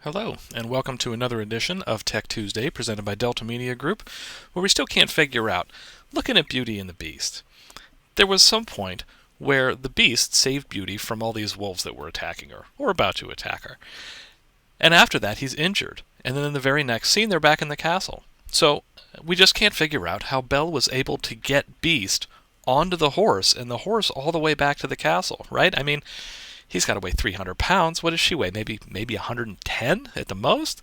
Hello, and welcome to another edition of Tech Tuesday presented by Delta Media Group, where we still can't figure out, looking at Beauty and the Beast. There was some point where the Beast saved Beauty from all these wolves that were attacking her, or about to attack her. And after that, he's injured, and then in the very next scene, they're back in the castle. So, we just can't figure out how Belle was able to get Beast onto the horse, and the horse all the way back to the castle, right? I mean, he's got to weigh 300 pounds. What does she weigh? Maybe 110 at the most?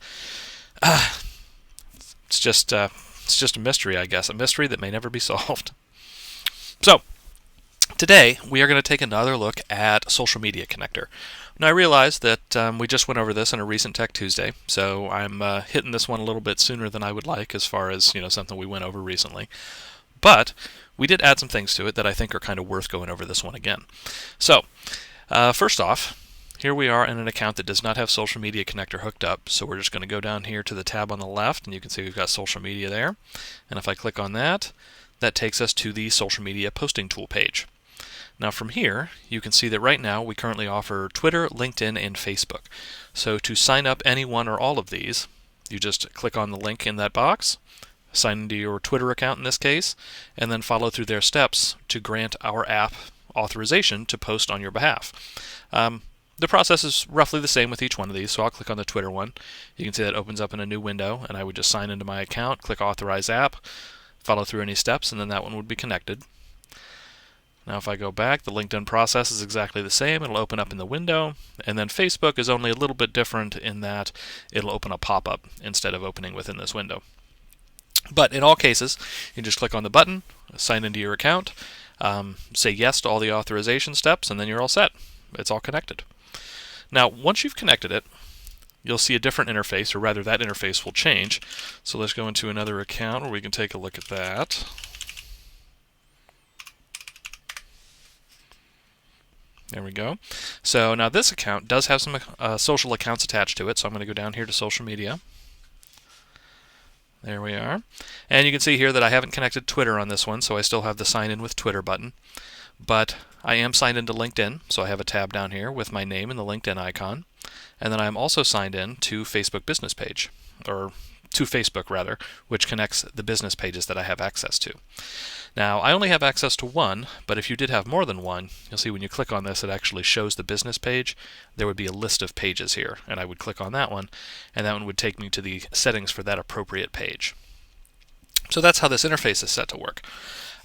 It's just a mystery, I guess. A mystery that may never be solved. So, today we are going to take another look at Social Media Connector. Now, I realize that we just went over this in a recent Tech Tuesday, so I'm hitting this one a little bit sooner than I would like as far as, something we went over recently. But we did add some things to it that I think are kind of worth going over this one again. So, first off, here we are in an account that does not have Social Media Connector hooked up, so we're just going to go down here to the tab on the left, and you can see we've got social media there. And if I click on that, that takes us to the Social Media Posting Tool page. Now from here, you can see that right now we currently offer Twitter, LinkedIn, and Facebook. So to sign up any one or all of these, you just click on the link in that box, sign into your Twitter account in this case, and then follow through their steps to grant our app authorization to post on your behalf. The process is roughly the same with each one of these, so I'll click on the Twitter one. You can see that opens up in a new window, and I would just sign into my account, click Authorize App, follow through any steps, and then that one would be connected. Now if I go back, the LinkedIn process is exactly the same. It'll open up in the window, and then Facebook is only a little bit different in that it'll open a pop-up instead of opening within this window. But in all cases, you just click on the button, sign into your account, say yes to all the authorization steps, and then you're all set. It's all connected. Now, once you've connected it, you'll see a different interface, or rather that interface will change. So let's go into another account where we can take a look at that. There we go. So now this account does have some social accounts attached to it, so I'm going to go down here to social media. There we are. And you can see here that I haven't connected Twitter on this one, so I still have the sign in with Twitter button. But I am signed into LinkedIn, so I have a tab down here with my name and the LinkedIn icon. And then I'm also signed in to Facebook business page, or to Facebook rather, which connects the business pages that I have access to. Now, I only have access to one, but if you did have more than one, you'll see when you click on this, it actually shows the business page. There would be a list of pages here, and I would click on that one, and that one would take me to the settings for that appropriate page. So that's how this interface is set to work.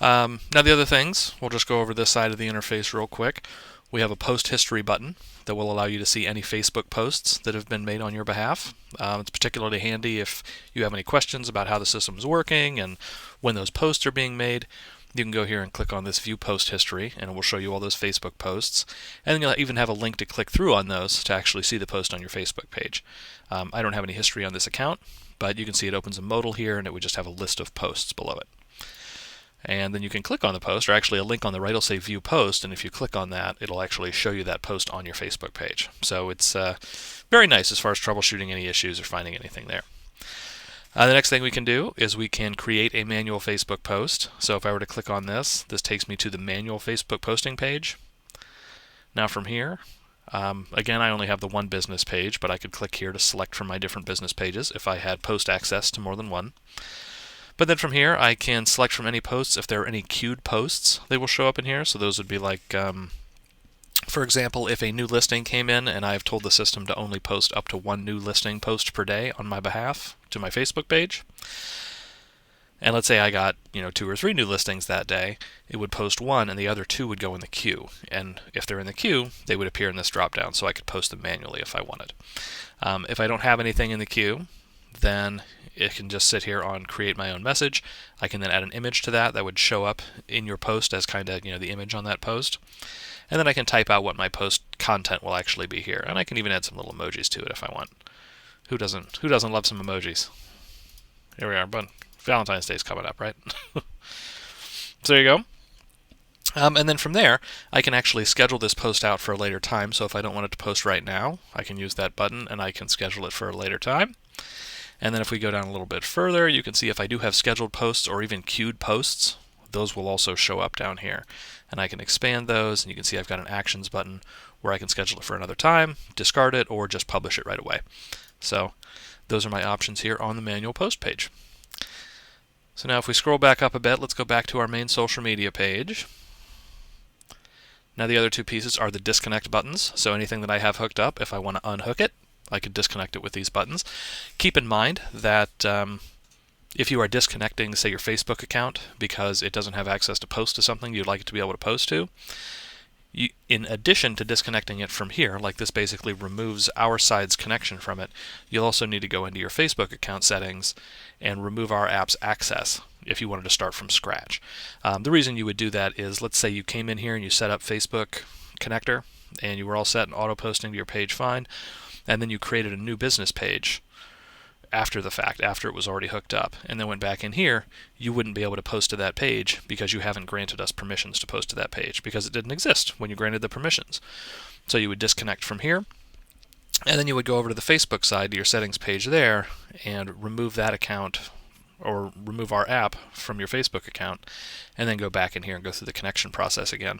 Now the other things, we'll just go over this side of the interface real quick. We have a post history button that will allow you to see any Facebook posts that have been made on your behalf. It's particularly handy if you have any questions about how the system is working and when those posts are being made. You can go here and click on this View Post History, and it will show you all those Facebook posts. And then you'll even have a link to click through on those to actually see the post on your Facebook page. I don't have any history on this account, but you can see it opens a modal here, and it would just have a list of posts below it. And then you can click on the post, or actually a link on the right will say View Post, and if you click on that, it'll actually show you that post on your Facebook page. So it's very nice as far as troubleshooting any issues or finding anything there. The next thing we can do is we can create a manual Facebook post. So if I were to click on this, this takes me to the manual Facebook posting page. Now from here, again, I only have the one business page, but I could click here to select from my different business pages if I had post access to more than one. But then from here, I can select from any posts. If there are any queued posts, they will show up in here. So those would be like, for example, if a new listing came in and I've told the system to only post up to one new listing post per day on my behalf to my Facebook page. And let's say I got, 2 or 3 new listings that day, it would post one and the other 2 would go in the queue. And if they're in the queue, they would appear in this drop-down, so I could post them manually if I wanted. If I don't have anything in the queue, then it can just sit here on create my own message. I can then add an image to that would show up in your post as kind of, the image on that post. And then I can type out what my post content will actually be here. And I can even add some little emojis to it if I want. Who doesn't love some emojis? Here we are, but Valentine's Day is coming up, right? So there you go. And then from there, I can actually schedule this post out for a later time. So if I don't want it to post right now, I can use that button and I can schedule it for a later time. And then if we go down a little bit further, you can see if I do have scheduled posts or even queued posts, those will also show up down here. And I can expand those, and you can see I've got an actions button where I can schedule it for another time, discard it, or just publish it right away. So those are my options here on the manual post page. So now if we scroll back up a bit, let's go back to our main social media page. Now the other two pieces are the disconnect buttons. So anything that I have hooked up, if I want to unhook it, I could disconnect it with these buttons. Keep in mind that if you are disconnecting, say, your Facebook account because it doesn't have access to post to something you'd like it to be able to post to, in addition to disconnecting it from here, like this basically removes our side's connection from it, you'll also need to go into your Facebook account settings and remove our app's access if you wanted to start from scratch. The reason you would do that is, let's say you came in here and you set up Facebook connector and you were all set and auto posting to your page fine, and then you created a new business page after the fact, after it was already hooked up, and then went back in here, you wouldn't be able to post to that page because you haven't granted us permissions to post to that page because it didn't exist when you granted the permissions. So you would disconnect from here, and then you would go over to the Facebook side to your settings page there and remove that account or remove our app from your Facebook account, and then go back in here and go through the connection process again.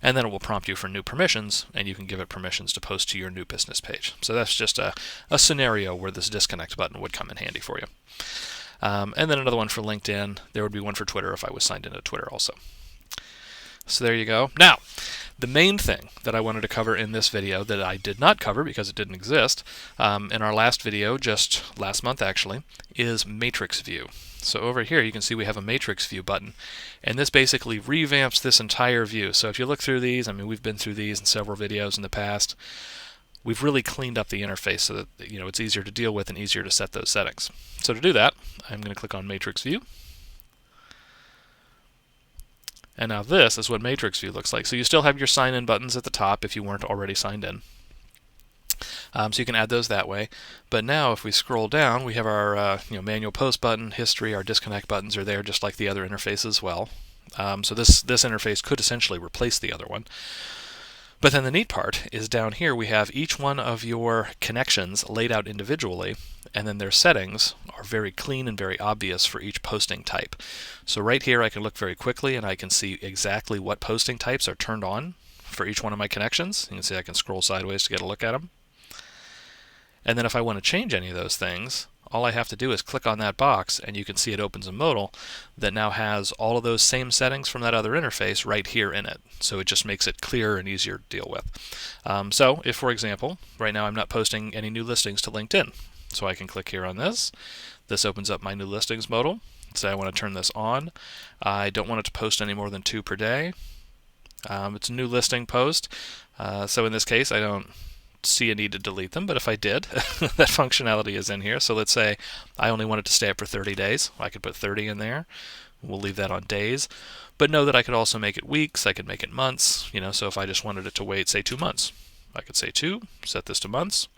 And then it will prompt you for new permissions, and you can give it permissions to post to your new business page. So that's just a scenario where this disconnect button would come in handy for you. And then another one for LinkedIn. There would be one for Twitter if I was signed into Twitter also. So there you go. Now, the main thing that I wanted to cover in this video that I did not cover because it didn't exist in our last video, just last month actually, is matrix view. So over here you can see we have a matrix view button, and this basically revamps this entire view. So if you look through these, I mean, we've been through these in several videos in the past. We've really cleaned up the interface so that it's easier to deal with and easier to set those settings. So to do that, I'm going to click on matrix view. And now this is what matrix view looks like. So you still have your sign-in buttons at the top if you weren't already signed in. So you can add those that way. But now if we scroll down, we have our manual post button, history, our disconnect buttons are there just like the other interface as well. So this interface could essentially replace the other one. But then the neat part is down here we have each one of your connections laid out individually, and then their settings are very clean and very obvious for each posting type. So right here I can look very quickly and I can see exactly what posting types are turned on for each one of my connections. You can see I can scroll sideways to get a look at them. And then if I want to change any of those things, all I have to do is click on that box and you can see it opens a modal that now has all of those same settings from that other interface right here in it. So it just makes it clearer and easier to deal with. So if, for example, right now I'm not posting any new listings to LinkedIn, so I can click here on this. This opens up my new listings modal. Say I want to turn this on. I don't want it to post any more than 2 per day. It's a new listing post. So in this case I don't see a need to delete them, but if I did, that functionality is in here. So let's say I only want it to stay up for 30 days. I could put 30 in there. We'll leave that on days. But know that I could also make it weeks, I could make it months, so if I just wanted it to wait, say 2 months, I could say 2, set this to months,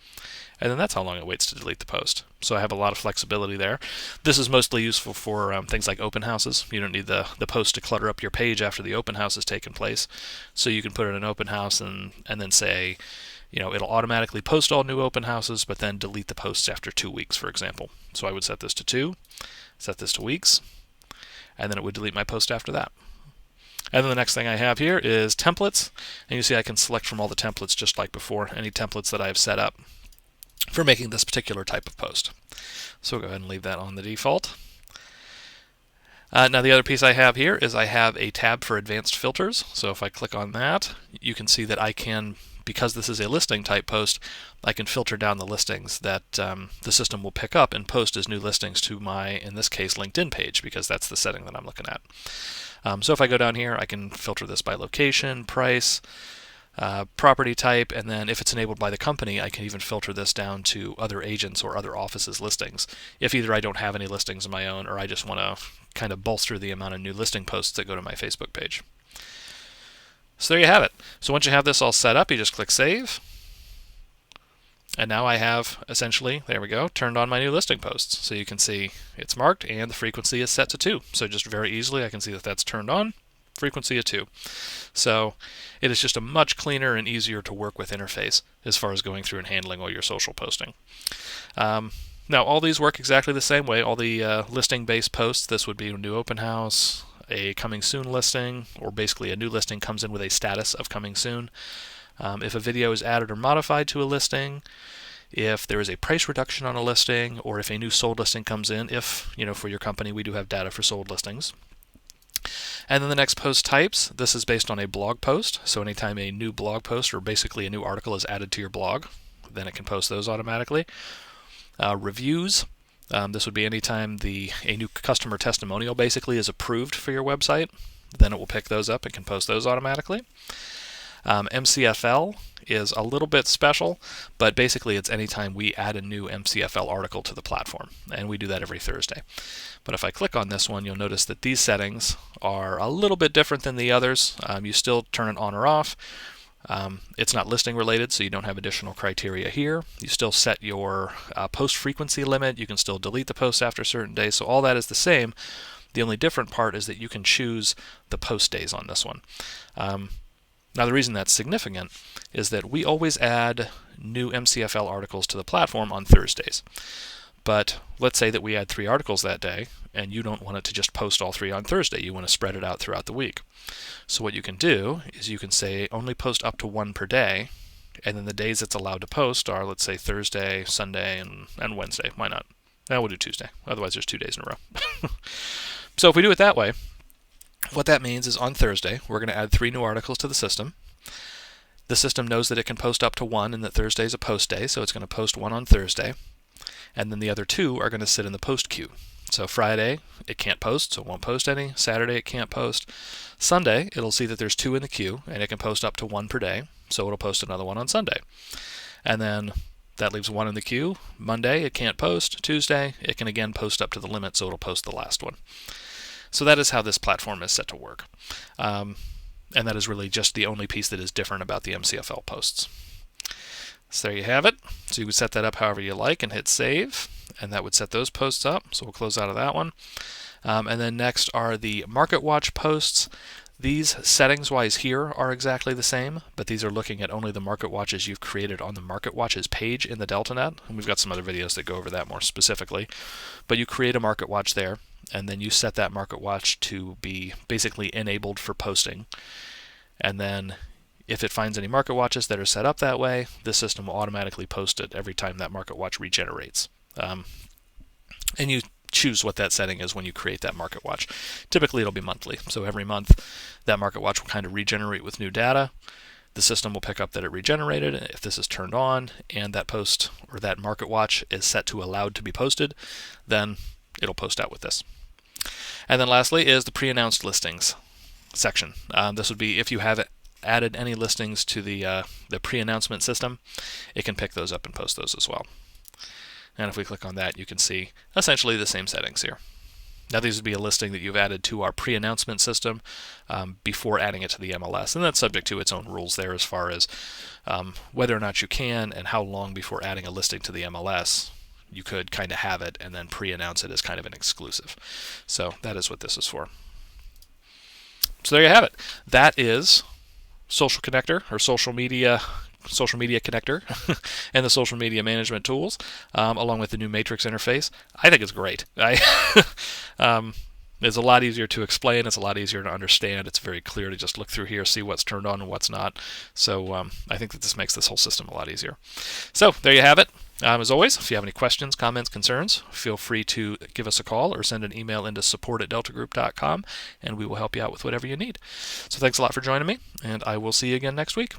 and then that's how long it waits to delete the post. So I have a lot of flexibility there. This is mostly useful for things like open houses. You don't need the post to clutter up your page after the open house has taken place. So you can put in an open house and then say, it'll automatically post all new open houses, but then delete the posts after 2 weeks, for example. So I would set this to 2, set this to weeks, and then it would delete my post after that. And then the next thing I have here is templates, and you see I can select from all the templates just like before, any templates that I have set up for making this particular type of post. So we'll go ahead and leave that on the default. Now the other piece I have here is I have a tab for advanced filters. So if I click on that, you can see that I can, because this is a listing type post, I can filter down the listings that the system will pick up and post as new listings to my, in this case, LinkedIn page, because that's the setting that I'm looking at. So if I go down here, I can filter this by location, price, property type, and then if it's enabled by the company, I can even filter this down to other agents or other offices' listings. If either I don't have any listings of my own or I just want to kind of bolster the amount of new listing posts that go to my Facebook page. So there you have it. So once you have this all set up, you just click Save. And now I have essentially, there we go, turned on my new listing posts. So you can see it's marked and the frequency is set to 2. So just very easily I can see that that's turned on, frequency of 2. So it is just a much cleaner and easier to work with interface as far as going through and handling all your social posting. Now all these work exactly the same way. All the listing-based posts, this would be a new open house, a coming soon listing, or basically a new listing comes in with a status of coming soon. If a video is added or modified to a listing, if there is a price reduction on a listing, or if a new sold listing comes in, if, for your company, we do have data for sold listings. And then the next post types, this is based on a blog post. So anytime a new blog post, or basically a new article, is added to your blog, then it can post those automatically. Reviews, this would be anytime a new customer testimonial basically is approved for your website, then it will pick those up and can post those automatically. MCFL is a little bit special, but basically it's anytime we add a new MCFL article to the platform, and we do that every Thursday. But if I click on this one, you'll notice that these settings are a little bit different than the others. You still turn it on or off. It's not listing related, so you don't have additional criteria here. You still set your post frequency limit. You can still delete the post after certain days, so all that is the same. The only different part is that you can choose the post days on this one. Now, the reason that's significant is that we always add new MCFL articles to the platform on Thursdays. But let's say that we add 3 articles that day, and you don't want it to just post all 3 on Thursday. You want to spread it out throughout the week. So what you can do is you can say only post up to 1 per day, and then the days it's allowed to post are, let's say, Thursday, Sunday, and Wednesday. Why not? Now we'll do Tuesday. Otherwise, there's 2 days in a row. So if we do it that way, what that means is on Thursday, we're going to add 3 new articles to the system. The system knows that it can post up to 1 and that Thursday is a post day, so it's going to post 1 on Thursday. And then the other 2 are going to sit in the post queue. So Friday, it can't post, so it won't post any. Saturday, it can't post. Sunday, it'll see that there's 2 in the queue, and it can post up to 1 per day, so it'll post another one on Sunday. And then that leaves 1 in the queue. Monday, it can't post. Tuesday, it can again post up to the limit, so it'll post the last one. So that is how this platform is set to work. And that is really just the only piece that is different about the MCFL posts. So there you have it. So you would set that up however you like and hit save, and that would set those posts up. So we'll close out of that one. And then next are the Market Watch posts. These settings-wise here are exactly the same, but these are looking at only the Market Watches you've created on the Market Watches page in the DeltaNET. And we've got some other videos that go over that more specifically. But you create a Market Watch there, and then you set that Market Watch to be basically enabled for posting. And then if it finds any Market Watches that are set up that way, the system will automatically post it every time that Market Watch regenerates. And you choose what that setting is when you create that Market Watch. Typically it'll be monthly, so every month that Market Watch will kind of regenerate with new data. The system will pick up that it regenerated. If this is turned on and that post or that Market Watch is set to allowed to be posted, then it'll post out with this. And then lastly is the pre-announced listings section. This would be if you have added any listings to the pre-announcement system, it can pick those up and post those as well. And if we click on that, you can see essentially the same settings here. Now these would be a listing that you've added to our pre-announcement system before adding it to the MLS, and that's subject to its own rules there as far as whether or not you can and how long before adding a listing to the MLS you could kind of have it and then pre-announce it as kind of an exclusive. So that is what this is for. So there you have it. That is Social Connector, or Social Media Connector, and the social media management tools, along with the new Matrix interface. I think it's great. It's a lot easier to explain. It's a lot easier to understand. It's very clear to just look through here, see what's turned on and what's not. So I think that this makes this whole system a lot easier. So there you have it. As always, if you have any questions, comments, concerns, feel free to give us a call or send an email into support@deltagroup.com, and we will help you out with whatever you need. So thanks a lot for joining me, and I will see you again next week.